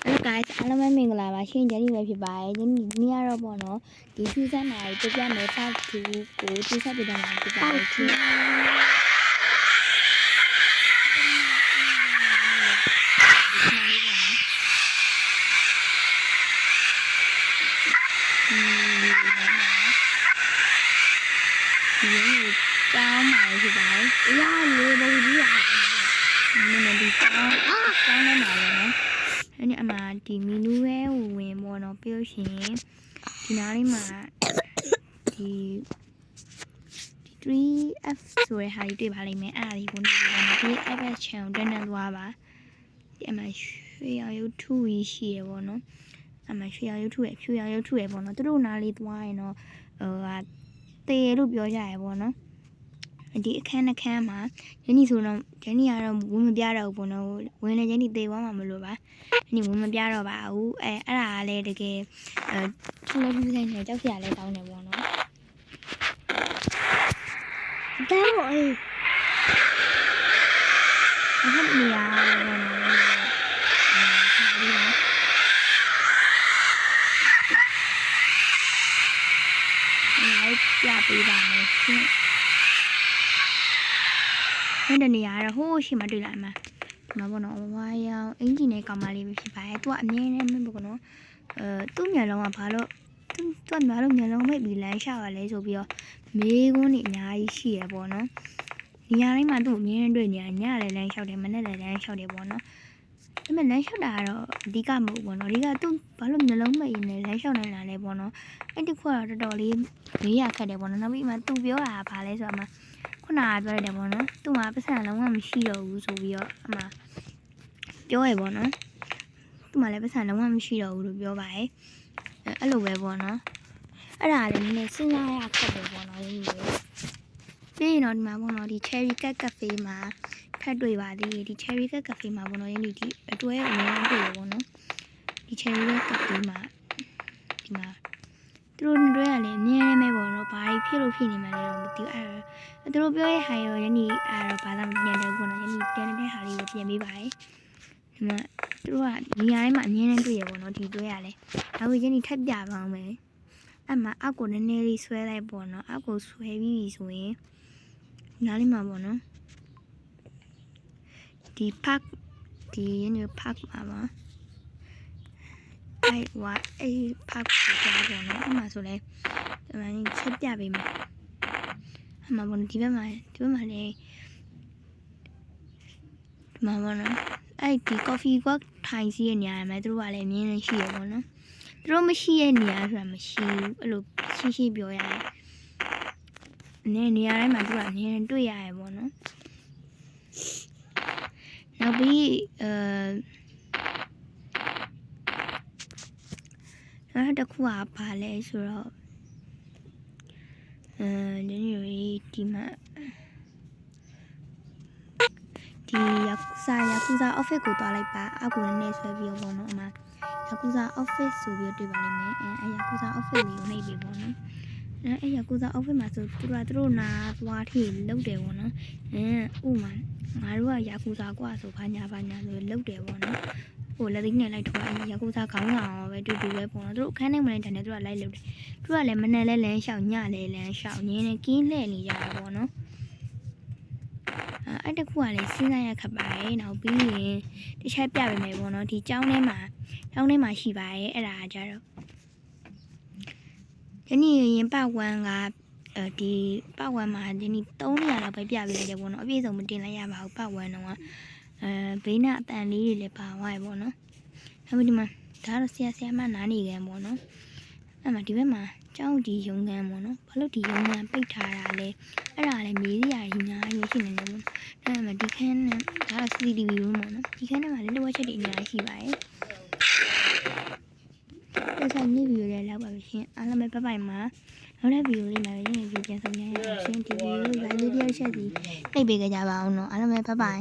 Hello guys, အားလုံးပဲမင်္ဂလာပါရှင် Jenny ပဲဖြစ်ပါတယ်။ Jenny ဒီနေ့ကတော့ပေါ့နော်ဒီဖြူစမ်းနိုင်ပြပြမယ်ဖတ်သူကိုတိဆက်ပြတာမှာဖြစ်ပါတယ်ရှင်။ဒီလိုကြောင်းမှာဖြစ်ပါတယ်။အရာလေးပုံကြီးอ่ะနည်းနည်းဒီကြောင်းနေမှာလေနော်။အဲ့ဒီအမှဒီမီနူးရဲ့ဝင်ပေါ့နော်ပြီးလို့ရှိရင်ဒီနားလေးမှာဒီ 3F ဆိုတဲ့ဟာကြီးတွေ့ပါလိမ့်မယ်အဲ့ဒါကြီးကိုနေပြီးတော့ဒီ FS channel တက်နေသွားပါဒီအမှရွှေရောင်ရုပ်ထုကြီးရှိရပေါ့နော်အမှရွှေရောင်ရုပ်ထုရဲ့ဖြူရောင်ရုပ်ထုရဲ့ပေါ့နော်သူတို့နားလေးသွားရင်တော့တေလို့ပြောကြရပေါ့နော်ဒီအခန်းနှခမ်းမှာဂျန်နီဆိုတော့ဂျန်နီကတော့ဝင်မပြတော့ဘူးပေါ့နော်ဝင်လေဂျန်နီတေသွားမှာမလို့ပါဂျန်နီဝင်မပြတော့ပါဘူးအဲ့ဒါကလည်းတကယ်ထူးထူးဆိုင်နေကြောက်စရာလဲတောင်းနေပေါ့နော်တဲပေါ့အေးအဲ့ဒီနေရာပေါ့နော်ပြပေးပါမယ်ရှင်အဲ့ဒီနေရာတော့ဟိုးရှိမှတွေ့လိုက်မှာဒီမှာပေါ့နော်ဝါရောင်အင်ဂျင်နဲ့ကောင်မလေးပဲဖြစ်ပါတယ်သူကအမြင်နဲ့မပေါ့နော်သူ့မျက်လုံးကဘာလို့သူ့မျက်လုံးမိတ်ပြီးလမ်းလျှောက်ရလဲဆိုပြီးတော့မေးခွန်းတွေအများကြီးရှိရပေါ့နော်နေရာတိုင်းမှာသူ့အမြင်နဲ့တွေ့နေရညလည်းလမ်းလျှောက်တယ်မနေ့လည်းလမ်းလျှောက်တယ်ပေါ့နော်ဒါပေမဲ့လမ်းလျှောက်တာကတော့အဓိကမဟုတ်ပေါ့နော်အဓိကသူဘာလို့မျက်လုံးမိတ်နေလမ်းလျှောက်နေတာလဲပေါ့နော်အဲ့ဒီခွာတော့တော်တော်လေးမေးရခက်တယ်ပေါ့နော်နောက်ပြီးမှသူပြောတာကဘာလဲဆိုတော့မှခုနကပြောရတယ်ပေါ့နော်သူ့မှာပတ်စံလုံးဝမရှိတော့ဘူးဆိုပြီးတော့အမှပြောရပေါ့နော်သူ့မှာလည်းပတ်စံလုံးဝမရှိတော့ဘူးလို့ပြောပါတယ်အဲ့လိုပဲပေါ့နော်အဲ့ဒါလည်းနည်းနည်းစဉ်းစားရခက်တယ်ပေါ့နော်ဒီလိုပြီးရင်တော့ဒီမှာပေါ့နော်ဒီ Cherry Cat Cafe မှာထပ်တွေ့ပါသေးတယ်ဒီ Cherry Cat Cafe မှာပေါ့နော်ယနေ့ဒီအတွဲအများကြီးတွေ့ရပေါ့နော်ဒီ Cherry Cat Cafe မှာဒီမှာသူတို့တွေ့ရလေအမြင်နဲ့ပဲပေါ့နော်ဘာဖြစ်လို့ဖြစ်နေမှလဲတော့မသိဘူးအဲ့သူတို့ပြောရဲ့ဟာရောယနေ့အဲ့တော့ဘာသာမပြန်တော့ဘူးနော်ယနေ့ပြန်တဲ့ဟာလေးကိုပြန်ပေးပါတယ်ဒီမှာသူတို့ကနေရာတိုင်းမှာအမြင်နဲ့တွေ့ရပေါ့နော်ဒီတွေ့ရလေအခုယနေ့ထပ်ပြပါအောင်မယ်အဲ့မှာအောက်ကိုနည်းနည်းလေးဆွဲလိုက်ပေါ့နော်အောက်ကိုဆွဲပြီးဆိုရင်နားလေးမှာပေါ့နော်ဒီ park ဒီ park မှာပါအဲ့ park ကိုကြားပေါ့နော်အဲ့မှာဆိုလဲဒီမှာချက်ပြပေးမယ်အဲ့မှာပေါ့နော်ဒီဘက်မှာလည်းဒီမှာပေါ့နော်အဲ့ဒီ coffee work ထိုင်စီးရဲ့နေရာမှာသူတို့ကလည်းအမြင်နဲ့ရှိရပေါ့နော်သူတို့မရှိရဲ့နေရာဆိုတာမရှိဘူးအဲ့လိုရှင်းပြောရတယ်နေရာတိုင်းမှာသူကအမြင်တွေ့ရရပေါ့နော်နောက်ပြီးနောက်တစ်ခုကဘာလဲဆိုတော့ဒီနေ့ဒီမှာဒီယာကူဇာ office ကိုတွားလိုက်ပါအောက်ကိုနည်းဆွဲပြီးတော့ပေါ့နော်အမယာကူဇာ office ဆိုပြီးတွေ့ပါလိမ့်မယ်အဲယာကူဇာ office လေးကိုနှိပ်ပြီးပေါ့နော်အဲယာကူဇာ office မှာဆိုသူတို့နာသွားထိလုတ်တယ်ပေါ့နော်ဥမာငါတို့ကယာကူဇာကွာဆိုဘာညာဆိုလုတ်တယ်ပေါ့နော်ဟိုလက်သိနဲ့လိုက်ထွားယာကူဇာခေါင်းဆောင်ပဲတူပဲပေါ့နော်သူတို့အခန်းထဲမှာလည်းတန်းတယ်သူကလိုက်လုတ်တယ်သူကလည်းမနဲ့လဲလမ်းလျှောက်ညလည်းလမ်းလျှောက်ငင်းနေကင်းလှည့်နေကြတာပေါ့နော်အဲ့တခုကလည်းစဉ်းစားရခက်ပါတယ်နောက်ပြီးရင်တခြားပြပေးမယ်ပေါ့နော်ဒီကျောင်းထဲမှာရှိပါတယ်အဲ့ဒါကြတော့ဒီနေ့ရင်ပတ်ဝမ်းကဒီပတ်ဝမ်းမှာဒီနေ့300လောက်ပဲပြပေးလိုက်တယ်ပေါ့နော်အပြည့်စုံမတင်လိုက်ရပါဘူးပတ်ဝမ်းတော့ဘေးနာအတန်လေးတွေလည်းပါသွားရပေါ့နော်နောက်ပြီးဒီမှာဒါတော့ဆရာမနားနေကန်ပေါ့နော်အဲ့မှာဒီဘက်မှာကျောင်းဒီရုံကန်ပေါ့နော်ဘာလို့ဒီရုံကန်ပိတ်ထားတာလဲအဲ့ဒါလည်းမေးစရာကြီးအများကြီးရှိနေတယ်ပေါ့အဲ့မှာဒီခန်းနဲ့ဒါက CCTV room ပေါ့နော်ဒီခန်းထဲမှာလည်းလိုအပ်ချက်တွေအများကြီးရှိပါတယ်အဲ့ဒါနေ့ဗီဒီယိုလေးလောက်ပါပြီရှင်အားလုံးပဲဘိုင်မှာနောက်တဲ့ဗီဒီယိုလေးမှာရင်းပြန်ဆောင်ရအောင်ရှင်ဒီဗီဒီယိုလေးလေးတစ်ချက်စီနှိပ်ပေးကြပါအောင်နော်အားလုံးပဲဘိုင်